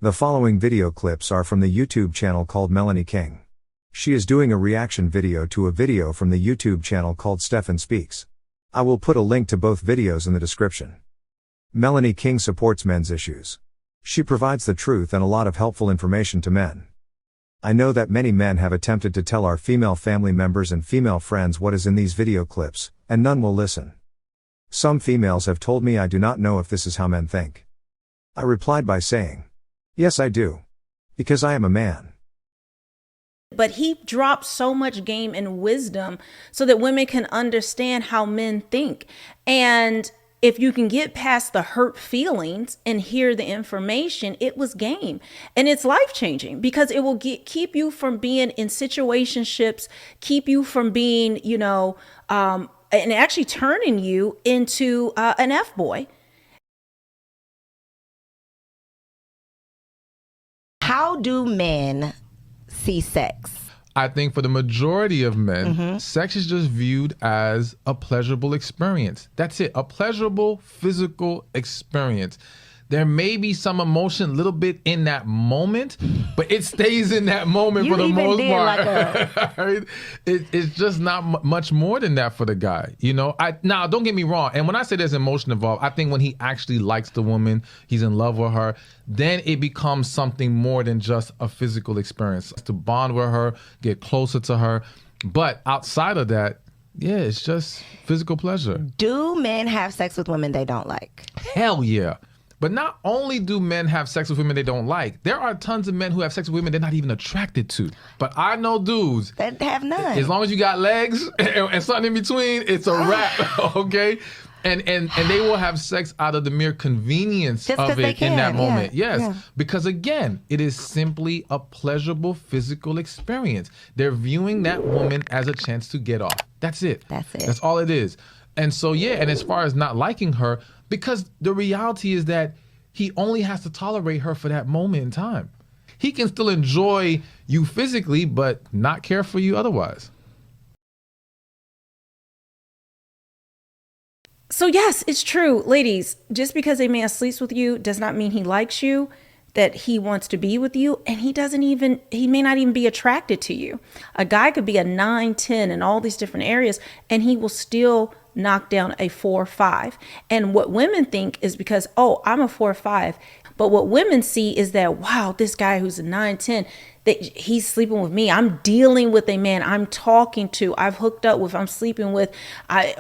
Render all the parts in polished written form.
The following video clips are from the YouTube channel called Melanie King. She is doing a reaction video to a video from the YouTube channel called Stefan Speaks. I will put a link to both videos in the description. Melanie King supports men's issues. She provides the truth and a lot of helpful information to men. I know that many men have attempted to tell our female family members and female friends what is in these video clips, and none will listen. Some females have told me I do not know if this is how men think. I replied by saying, yes, I do. Because I am a man. But he drops so much game and wisdom so that women can understand how men think. And if you can get past the hurt feelings and hear the information, it was game. And it's life-changing because it will keep you from being in situationships, keep you from being, and actually turning you into an F-boy. How do men see sex? I think for the majority of men, sex is just viewed as a pleasurable experience. That's it, a pleasurable physical experience. There may be some emotion a little bit in that moment, but it stays in that moment for the most part. It's just not much more than that for the guy. Now, don't get me wrong. And when I say there's emotion involved, I think when he actually likes the woman, he's in love with her, then it becomes something more than just a physical experience. To bond with her, get closer to her. But outside of that, yeah, it's just physical pleasure. Do men have sex with women they don't like? Hell yeah. But not only do men have sex with women they don't like, there are tons of men who have sex with women they're not even attracted to. But I know dudes that have none. As long as you got legs and something in between, it's a wrap, okay? And they will have sex out of the mere convenience of it in that moment. Yes, because again, it is simply a pleasurable physical experience. They're viewing that woman as a chance to get off. That's it. That's all it is. And so, yeah, and as far as not liking her, because the reality is that he only has to tolerate her for that moment in time. He can still enjoy you physically, but not care for you otherwise. So yes, it's true. Ladies, just because a man sleeps with you does not mean he likes you, that he wants to be with you, and he may not even be attracted to you. A guy could be a 9, 10 in all these different areas, and he will still knock down a 4 or 5. And what women think is because, oh, I'm a 4 or 5. But what women see is that, wow, this guy who's a 9, 10, that he's sleeping with me. I'm dealing with a man I'm talking to, I've hooked up with, I'm sleeping with, they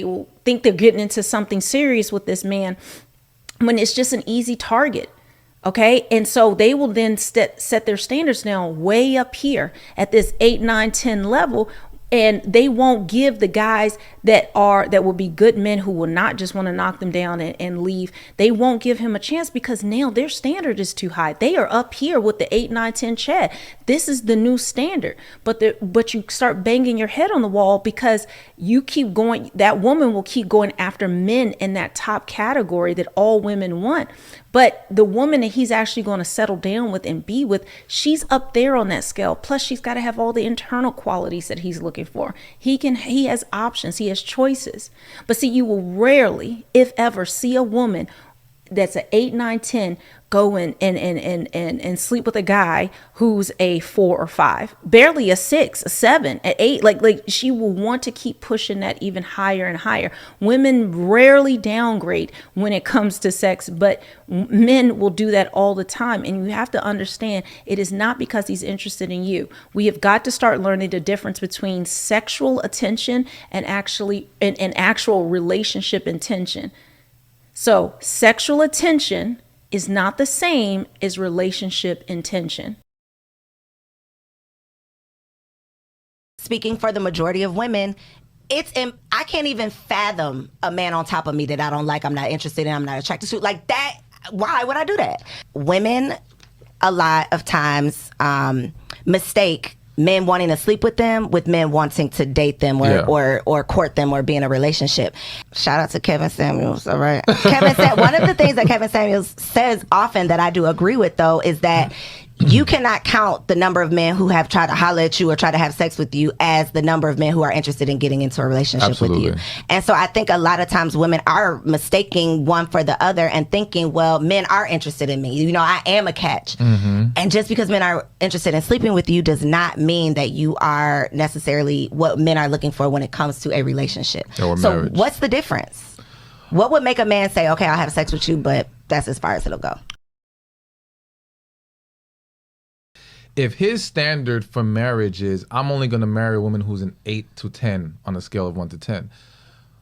will think they're getting into something serious with this man when it's just an easy target. Okay. And so they will then set their standards now way up here at this 8, 9, 10 level. And they won't give the guys that will be good men who will not just want to knock them down and leave. They won't give him a chance because now their standard is too high. They are up here with the 8, 9, 10 Chad. This is the new standard. But you start banging your head on the wall because you keep going. That woman will keep going after men in that top category that all women want. But the woman that he's actually going to settle down with and be with, she's up there on that scale. Plus, she's got to have all the internal qualities that he's looking for. He has options. He has choices. But see, you will rarely, if ever, see a woman that's an 8, 9, 10 go and sleep with a guy who's a 4 or 5, barely a 6, a 7, an 8. Like she will want to keep pushing that even higher and higher. Women rarely downgrade when it comes to sex, but men will do that all the time. And you have to understand, it is not because he's interested in you. We have got to start learning the difference between sexual attention and actual relationship intention. So sexual attention is not the same as relationship intention. Speaking for the majority of women, I can't even fathom a man on top of me that I don't like, I'm not interested in, I'm not attracted to. Like that, why would I do that? Women, a lot of times, mistake men wanting to sleep with them with men wanting to date them or court them or be in a relationship. Shout out to Kevin Samuels, all right? Kevin said one of the things that Kevin Samuels says often that I do agree with, though, is that You cannot count the number of men who have tried to holler at you or try to have sex with you as the number of men who are interested in getting into a relationship Absolutely. with you. And so I think a lot of times women are mistaking one for the other and thinking, well, men are interested in me. You know, I am a catch. And just because men are interested in sleeping with you does not mean that you are necessarily what men are looking for when it comes to a relationship. Or So marriage. what's the difference? What would make a man say, okay, I'll have sex with you, but that's as far as it'll go? If his standard for marriage is, I'm only going to marry a woman who's an 8 to 10 on a scale of 1 to 10,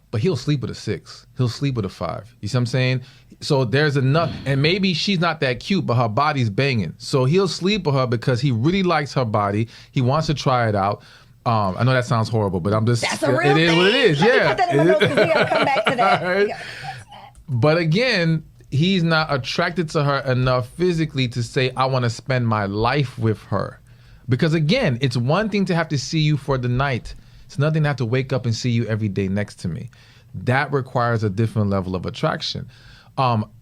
but he'll sleep with a 6. He'll sleep with a 5. You see what I'm saying? So there's enough, and maybe she's not that cute, but her body's banging. So he'll sleep with her because he really likes her body. He wants to try it out. I know that sounds horrible, but I'm just, That's a real it is thing. what it is. Let me Yeah. put that in my notes because we got to come back to that. All right. But again, he's not attracted to her enough physically to say, I want to spend my life with her. Because again, it's one thing to have to see you for the night. It's nothing to have to wake up and see you every day next to me. That requires a different level of attraction.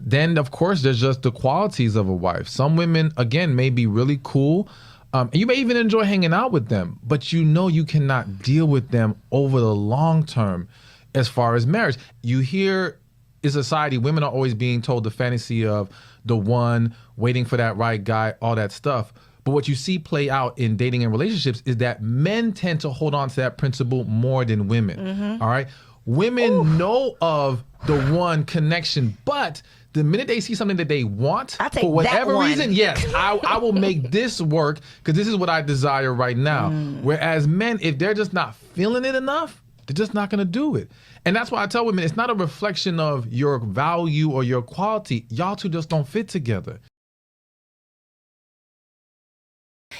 Then, of course, there's just the qualities of a wife. Some women, again, may be really cool. And you may even enjoy hanging out with them, but you know you cannot deal with them over the long term as far as marriage. You hear in society, women are always being told the fantasy of the one, waiting for that right guy, all that stuff. But what you see play out in dating and relationships is that men tend to hold on to that principle more than women. All right. Women know of the one connection, but the minute they see something that they want, I'll take for whatever that one. reason, yes, I will make this work because this is what I desire right now. Whereas men, if they're just not feeling it enough, they're just not going to do it. And that's why I tell women, it's not a reflection of your value or your quality. Y'all two just don't fit together.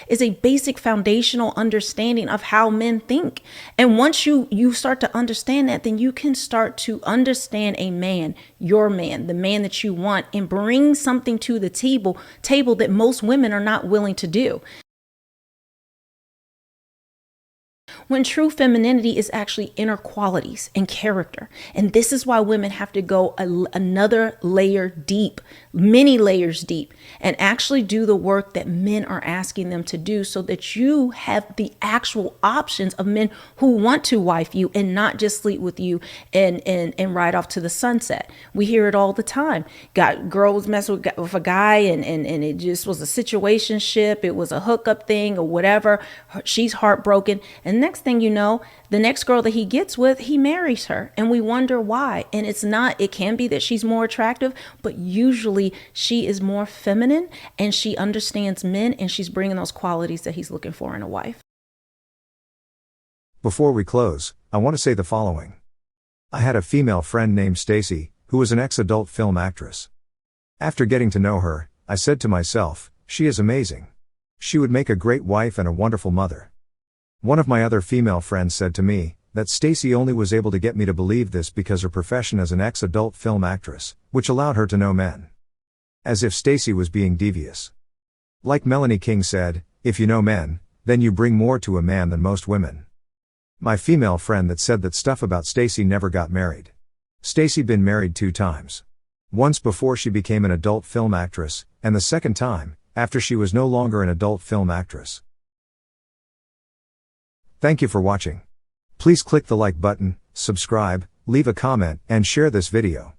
Is a basic foundational understanding of how men think. And once you start to understand that, then you can start to understand a man, your man, the man that you want, and bring something to the table that most women are not willing to do. When true femininity is actually inner qualities and character. And this is why women have to go another layer deep, many layers deep, and actually do the work that men are asking them to do so that you have the actual options of men who want to wife you and not just sleep with you and ride off to the sunset. We hear it all the time. Got girls messing with a guy and it just was a situationship. It was a hookup thing or whatever. She's heartbroken. And next thing you know, the next girl that he gets with, he marries her. And we wonder why. And it can be that she's more attractive, but usually she is more feminine and she understands men and she's bringing those qualities that he's looking for in a wife. Before we close, I want to say the following. I had a female friend named Stacy, who was an ex-adult film actress. After getting to know her, I said to myself, she is amazing. She would make a great wife and a wonderful mother. One of my other female friends said to me, that Stacy only was able to get me to believe this because her profession as an ex-adult film actress, which allowed her to know men. As if Stacy was being devious. Like Melanie King said, if you know men, then you bring more to a man than most women. My female friend that said that stuff about Stacy never got married. Stacy been married 2 times. Once before she became an adult film actress, and the second time, after she was no longer an adult film actress. Thank you for watching. Please click the like button, subscribe, leave a comment, and share this video.